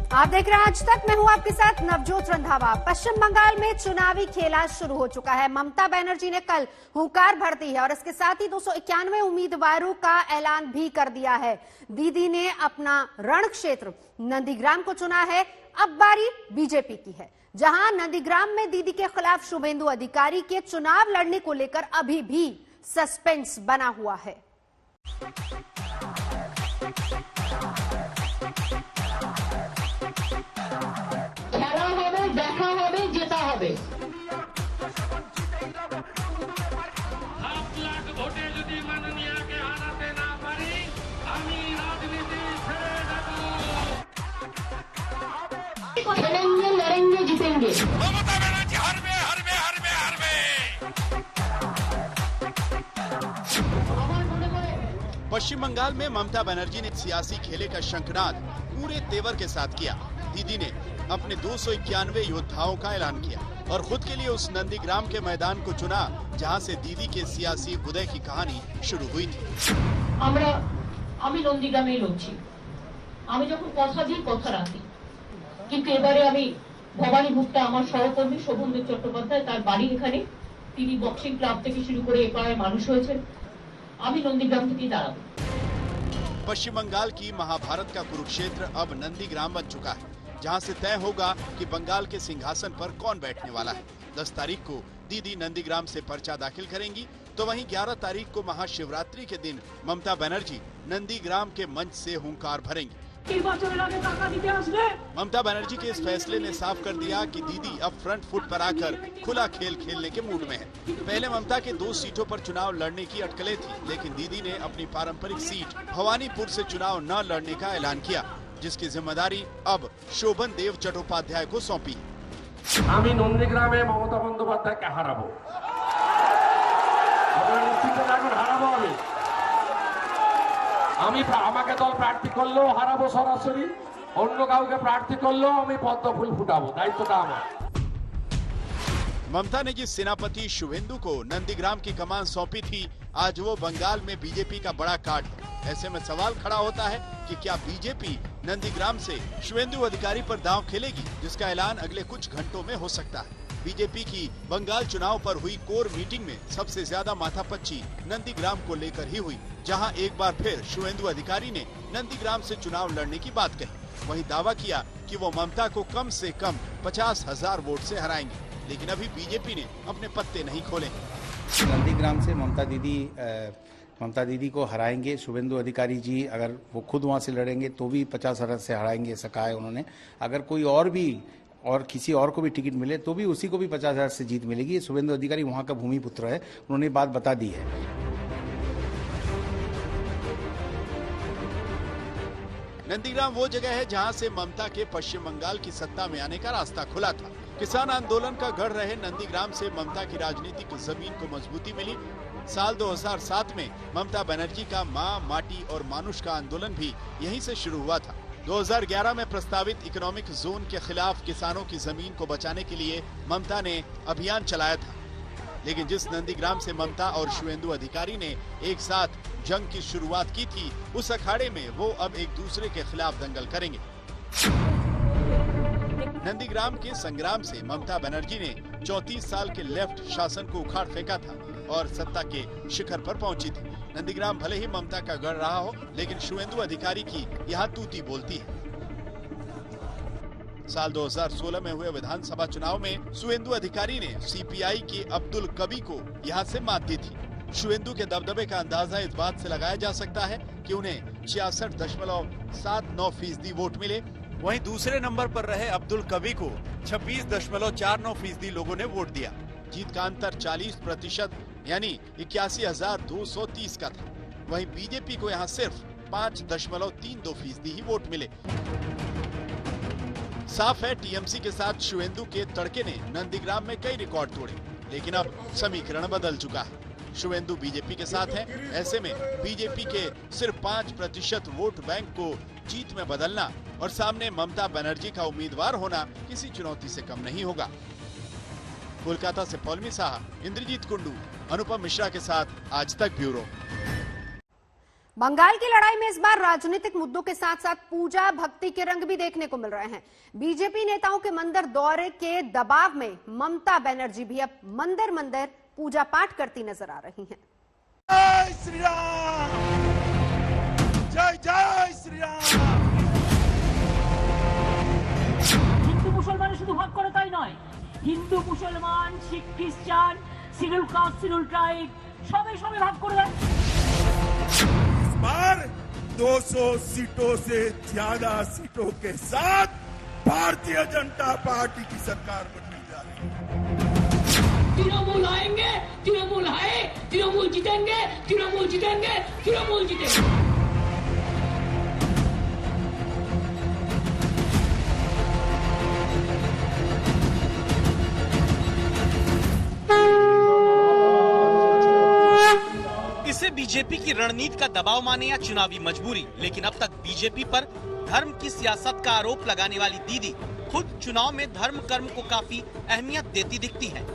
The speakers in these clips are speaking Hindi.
आप देख रहे हैं आज तक। मैं हूं आपके साथ नवजोत रंधावा। पश्चिम बंगाल में चुनावी खेला शुरू हो चुका है। ममता बनर्जी ने कल हुंकार भर दी है और इसके साथ ही 291 उम्मीदवारों का ऐलान भी कर दिया है। दीदी ने अपना रण क्षेत्र नंदीग्राम को चुना है। अब बारी बीजेपी की है, जहां नंदीग्राम में दीदी के खिलाफ शुभेंदु अधिकारी के चुनाव लड़ने को लेकर अभी भी सस्पेंस बना हुआ है। দেখা হবে জেতা হবে। 7 লাখ ভোটে যদি মাননীয়াকে হারাতে না পারি আমি রাজনীতি ছেড়ে দেব। लड़ेंगे लड़ेंगे जीतेंगे। মমতা ব্যানার্জি হারবে হারবে হারবে হারবে। पश्चिम बंगाल में ममता बनर्जी ने सियासी खेले का शंखनाद पूरे तेवर के साथ किया। दीदी ने अपने 291 योद्धाओं का ऐलान किया और खुद के लिए उस नंदीग्राम के मैदान को चुना, जहां से दीदी के सियासी उदय की कहानी शुरू हुई थी। আমি নন্দীগ্রামে লড়ছি। আমি যখন কথা দিই কথা রাখি, কিন্তু এবারে আমি ভবানী ভুক্তা আমার সহকর্মী শোভনদেব চট্টোপাধ্যায়, তার বাড়ি এখানে, তিনি বক্সিং ক্লাব থেকে শুরু করে এ পাড়ায় মানুষ হয়েছেন। আমি নন্দীগ্রাম থেকেই দাঁড়াবো। पश्चिम बंगाल की महाभारत का कुरुक्षेत्र अब नंदीग्राम बन चुका है, जहां से तय होगा कि बंगाल के सिंहासन पर कौन बैठने वाला है। 10 तारीख को दीदी नंदीग्राम से पर्चा दाखिल करेंगी, तो वहीं 11 तारीख को महाशिवरात्रि के दिन ममता बनर्जी नंदीग्राम के मंच से हुंकार भरेंगी। ममता बनर्जी के इस फैसले ने साफ कर दिया कि दीदी अब फ्रंट फुट पर आकर खुला खेल खेलने के मूड में है। पहले ममता के 2 सीटों पर चुनाव लड़ने की अटकलें थी, लेकिन दीदी ने अपनी पारंपरिक सीट भवानीपुर से चुनाव न लड़ने का ऐलान किया, जिसकी जिम्मेदारी अब शोभनदेव चट्टोपाध्याय को सौंपी। আমি নন্দীগ্রামে মমতা বন্দ্যোপাধ্যায়কে হারাবো। আপনারা নিশ্চিত থাকুন, হারাবো আমি আমাকে দল প্রার্থী করলেও হারাবো সরাসরি, অন্য কাউকে প্রার্থী করলেও আমি পদ্ম ফুল ফুটাবো, দায়িত্বটা আমার। ममता ने जिस सेनापति शुभेंदु को नंदीग्राम की कमान सौंपी थी, आज वो बंगाल में बीजेपी का बड़ा काट है। ऐसे में सवाल खड़ा होता है कि क्या बीजेपी नंदीग्राम से शुभेंदु अधिकारी पर दांव खेलेगी, जिसका ऐलान अगले कुछ घंटों में हो सकता है। बीजेपी की बंगाल चुनाव पर हुई कोर मीटिंग में सबसे ज्यादा माथापच्ची नंदीग्राम को लेकर ही हुई, जहां एक बार फिर शुभेंदु अधिकारी ने नंदीग्राम से चुनाव लड़ने की बात कही। वहीं दावा किया कि वो ममता को कम से कम 50,000 वोट से हराएंगे, लेकिन अभी बीजेपी ने अपने पत्ते नहीं खोले। नंदीग्राम से ममता दीदी को हराएंगे। शुभेंदु अधिकारी जी अगर वो खुद वहाँ से लड़ेंगे तो भी 50,000 से हराएंगे, ऐसा कहा है उन्होंने। अगर कोई और किसी और को भी टिकट मिले तो भी उसी को भी 50,000 से जीत मिलेगी। शुभेंदु अधिकारी वहाँ का भूमि पुत्र है, उन्होंने बात बता दी है। नंदीग्राम वो जगह है जहां से ममता के पश्चिम बंगाल की सत्ता में आने का रास्ता खुला था। किसान आंदोलन का गढ़ रहे नंदीग्राम से ममता की राजनीतिक जमीन को मजबूती मिली। साल 2007 में ममता बनर्जी का मां, माटी और मानुष का आंदोलन भी यहीं से शुरू हुआ था। 2011 में प्रस्तावित इकोनॉमिक जोन के खिलाफ किसानों की जमीन को बचाने के लिए ममता ने अभियान चलाया था, लेकिन जिस नंदीग्राम से ममता और शुभेंदु अधिकारी ने एक साथ जंग की शुरुआत की थी, उस अखाड़े में वो अब एक दूसरे के खिलाफ दंगल करेंगे। नंदीग्राम के संग्राम से ममता बनर्जी ने 34 साल के लेफ्ट शासन को उखाड़ फेंका था और सत्ता के शिखर पर पहुंची थी। नंदीग्राम भले ही ममता का गढ़ रहा हो, लेकिन शुभेंदु अधिकारी की यहाँ तूती बोलती है। साल 2016 में हुए विधानसभा चुनाव में शुभेंदु अधिकारी ने सीपीआई के अब्दुल कबी को यहाँ से मात दी थी। शुभेंदु के दबदबे का अंदाजा इस बात से लगाया जा सकता है कि उन्हें 66.79% वोट मिले। वहीं दूसरे नंबर पर रहे अब्दुल कबी को 26.49% लोगों ने वोट दिया। जीत का अंतर 40% यानी 81,230 का था। वहीं बीजेपी को यहाँ सिर्फ 5.32% ही वोट मिले। साफ है टीएमसी के साथ शुभेंदु के तड़के ने नंदीग्राम में कई रिकॉर्ड तोड़े, लेकिन अब समीकरण बदल चुका है। शुभेंदु बीजेपी के साथ है, ऐसे में बीजेपी के सिर्फ 5% वोट बैंक को जीत में बदलना और सामने ममता बनर्जी का उम्मीदवार होना किसी चुनौती से कम नहीं होगा। कोलकाता से पौलमी साहा, इंद्रजीत कुंडू, अनुपम मिश्रा के साथ आज तक ब्यूरो। बंगाल की लड़ाई में इस बार राजनीतिक मुद्दों के साथ साथ पूजा भक्ति के रंग भी देखने को मिल रहे हैं। बीजेपी नेताओं के मंदिर दौरे के दबाव में ममता बनर्जी भी अब मंदिर मंदिर पूजा पाठ करती नजर आ रही हैं। जय श्री राम, जय जय श्री राम। হিন্দু মুসলমানের শুধু ভাগ করে তাই নয়, হিন্দু মুসলমান শিখ খ্রিস্টান শিডিউল কাস্ট শিডিউল ট্রাইব সবাই সবাই ভাগ করে দেয়। इस बार 200 सीटों से ज्यादा सीटों के साथ भारतीय जनता पार्टी की सरकार बनने जा रही है। तृणमूल आएंगे, तृणमूल आए, तृणमूल जीतेंगे, तृणमूल जीतेंगे, तृणमूल जीतेंगे। इसे बीजेपी की रणनीति का दबाव माने या चुनावी मजबूरी, लेकिन अब तक बीजेपी पर धर्म की सियासत का आरोप लगाने वाली दीदी खुद चुनाव में धर्म कर्म को काफी अहमियत देती दिखती हैं।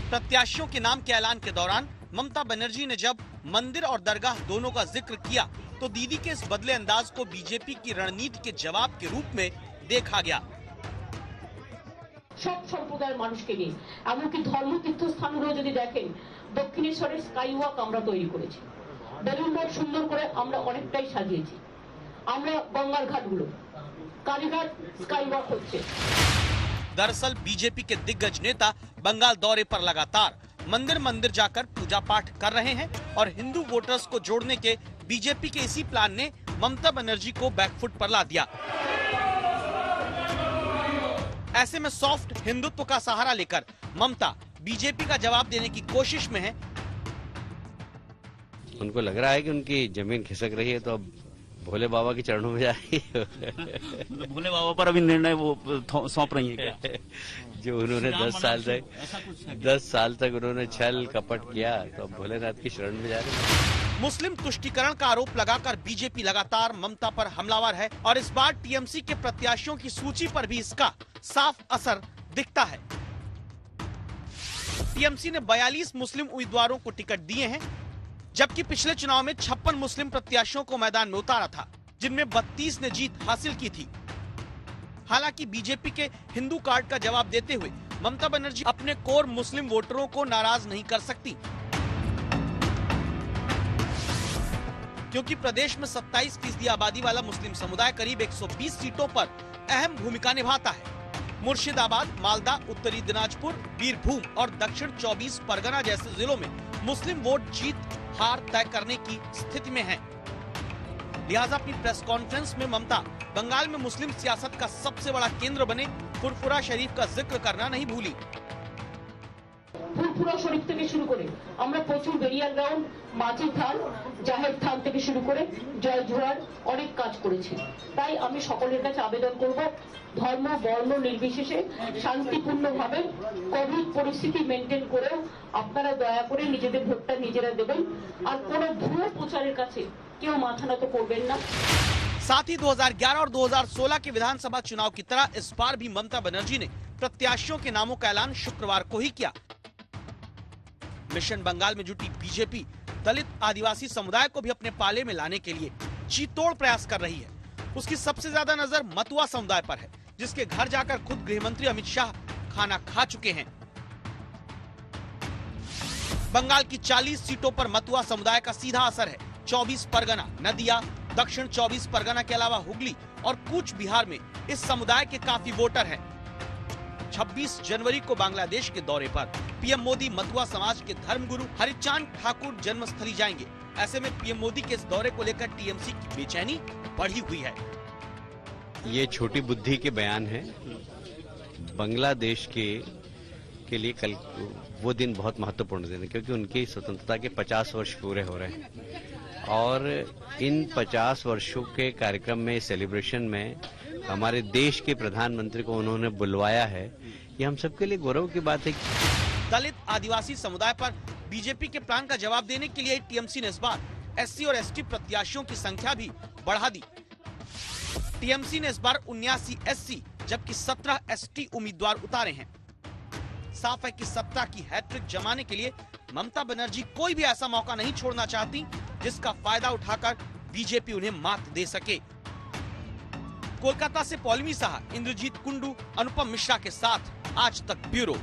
प्रत्याशियों के नाम के ऐलान के दौरान ममता बनर्जी ने जब मंदिर और दरगाह दोनों का जिक्र किया तो दीदी के इस बदले अंदाज को बीजेपी की रणनीति के जवाब के रूप में देखा गया। সব সম্প্রদায়ের মানুষকে নিয়ে এমনকি ধর্ম তীর্থস্থানগুলো যদি দেখেন, দক্ষিণেশ্বরের স্কাই ওয়াক আমরা তৈরি করেছি, বেলুন মঠ সুন্দর করে আমরা অনেকটাই সাজিয়েছি, আমরা গঙ্গার ঘাটগুলো কালীঘাট স্কাই ওয়াক হচ্ছে। दरअसल बीजेपी के दिग्गज नेता बंगाल दौरे पर लगातार मंदिर मंदिर जाकर पूजा पाठ कर रहे हैं और हिंदू वोटर्स को जोड़ने के बीजेपी के इसी प्लान ने ममता बनर्जी को बैकफुट पर ला दिया। ऐसे में सॉफ्ट हिंदुत्व का सहारा लेकर ममता बीजेपी का जवाब देने की कोशिश में है। उनको लग रहा है कि उनकी जमीन खिसक रही है तो अब भोले बाबा के चरणों में जा रही है। भोले बाबा पर अभी निर्णय वो सौंप रही है क्या? जो उन्होंने 10 साल तक उन्होंने छल कपट किया तो अब भोलेनाथ की शरण में जा रहे हैं। मुस्लिम तुष्टीकरण का आरोप लगाकर बीजेपी लगातार ममता पर हमलावर है और इस बार टीएमसी के प्रत्याशियों की सूची पर भी इसका साफ असर दिखता है। टीएमसी ने 42 मुस्लिम उम्मीदवारों को टिकट दिए हैं, जबकि पिछले चुनाव में 56 मुस्लिम प्रत्याशियों को मैदान में उतारा था, जिनमें 32 ने जीत हासिल की थी। हालांकि बीजेपी के हिंदू कार्ड का जवाब देते हुए ममता बनर्जी अपने कोर मुस्लिम वोटरों को नाराज नहीं कर सकती, क्योंकि प्रदेश में 27% आबादी वाला मुस्लिम समुदाय करीब 120 सीटों पर अहम भूमिका निभाता है। मुर्शिदाबाद, मालदा, उत्तरी दिनाजपुर, बीरभूम और दक्षिण 24 परगना जैसे जिलों में मुस्लिम वोट जीत हार तय करने की स्थिति में है। लिहाजा अपनी प्रेस कॉन्फ्रेंस में ममता बंगाल में मुस्लिम सियासत का सबसे बड़ा केंद्र बने फुरफुरा शरीफ का जिक्र करना नहीं भूली। ফুরফুরা শরীফ থেকে শুরু করে আমরা প্রচুর বেরিয়ার গ্রাউন্ড, মাঝি থান, জাহের থান থেকে শুরু করে জয়ঝুরার অনেক কাজ করেছি। তাই আমি সকলের কাছে আবেদন করব, ধর্ম বর্ণ নির্বিশেষে শান্তিপূর্ণভাবে কোভিড পরিস্থিতি মেনটেন করেও আপনারা দয়া করে নিজেদের ভোটটা নিজেরা দেবেন আর কোনো ভুয়ো প্রচারের কাছে কেউ মাথা নত করবেন না। साथ ही 2011 और 2016 के विधानसभा चुनाव की तरह इस बार भी ममता बनर्जी ने प्रत्याशियों के नामों का ऐलान शुक्रवार को ही किया। मिशन बंगाल में जुटी बीजेपी दलित आदिवासी समुदाय को भी अपने पाले में लाने के लिए जी तोड़ प्रयास कर रही है। उसकी सबसे ज्यादा नजर मतुआ समुदाय पर है, जिसके घर जाकर खुद गृह मंत्री अमित शाह खाना खा चुके हैं। बंगाल की 40 सीटों पर मतुआ समुदाय का सीधा असर है। 24 परगना, नदिया, दक्षिण 24 परगना के अलावा हुगली और कूच बिहार में इस समुदाय के काफी वोटर हैं। 26 जनवरी को बांग्लादेश के दौरे पर पीएम मोदी मतुआ समाज के धर्मगुरु हरिचांद ठाकुर जन्मस्थली जाएंगे। ऐसे में पीएम मोदी के इस दौरे को लेकर टीएमसी की बेचैनी बढ़ी हुई है। ये छोटी बुद्धि के बयान है। बांग्लादेश के लिए कल वो दिन बहुत महत्वपूर्ण दिन है, क्योंकि उनकी स्वतंत्रता के 50 वर्ष पूरे हो रहे हैं और इन 50 वर्षों के कार्यक्रम में, सेलिब्रेशन में हमारे देश के प्रधानमंत्री को उन्होंने बुलवाया है। ये हम सबके लिए गौरव की बात है। दलित आदिवासी समुदाय पर बीजेपी के प्लान का जवाब देने के लिए टीएमसी ने इस बार एससी और एसटी प्रत्याशियों की संख्या भी बढ़ा दी। टीएमसी ने इस बार 79 एससी जबकि 17 एसटी उम्मीदवार उतारे हैं। साफ है कि सत्ता की हैट्रिक जमाने के लिए ममता बनर्जी कोई भी ऐसा मौका नहीं छोड़ना चाहती जिसका फायदा उठाकर बीजेपी उन्हें मात दे सके। कोलकाता से पौलमी साहा, इंद्रजीत कुंडू, अनुपम मिश्रा के साथ आज तक ब्यूरो।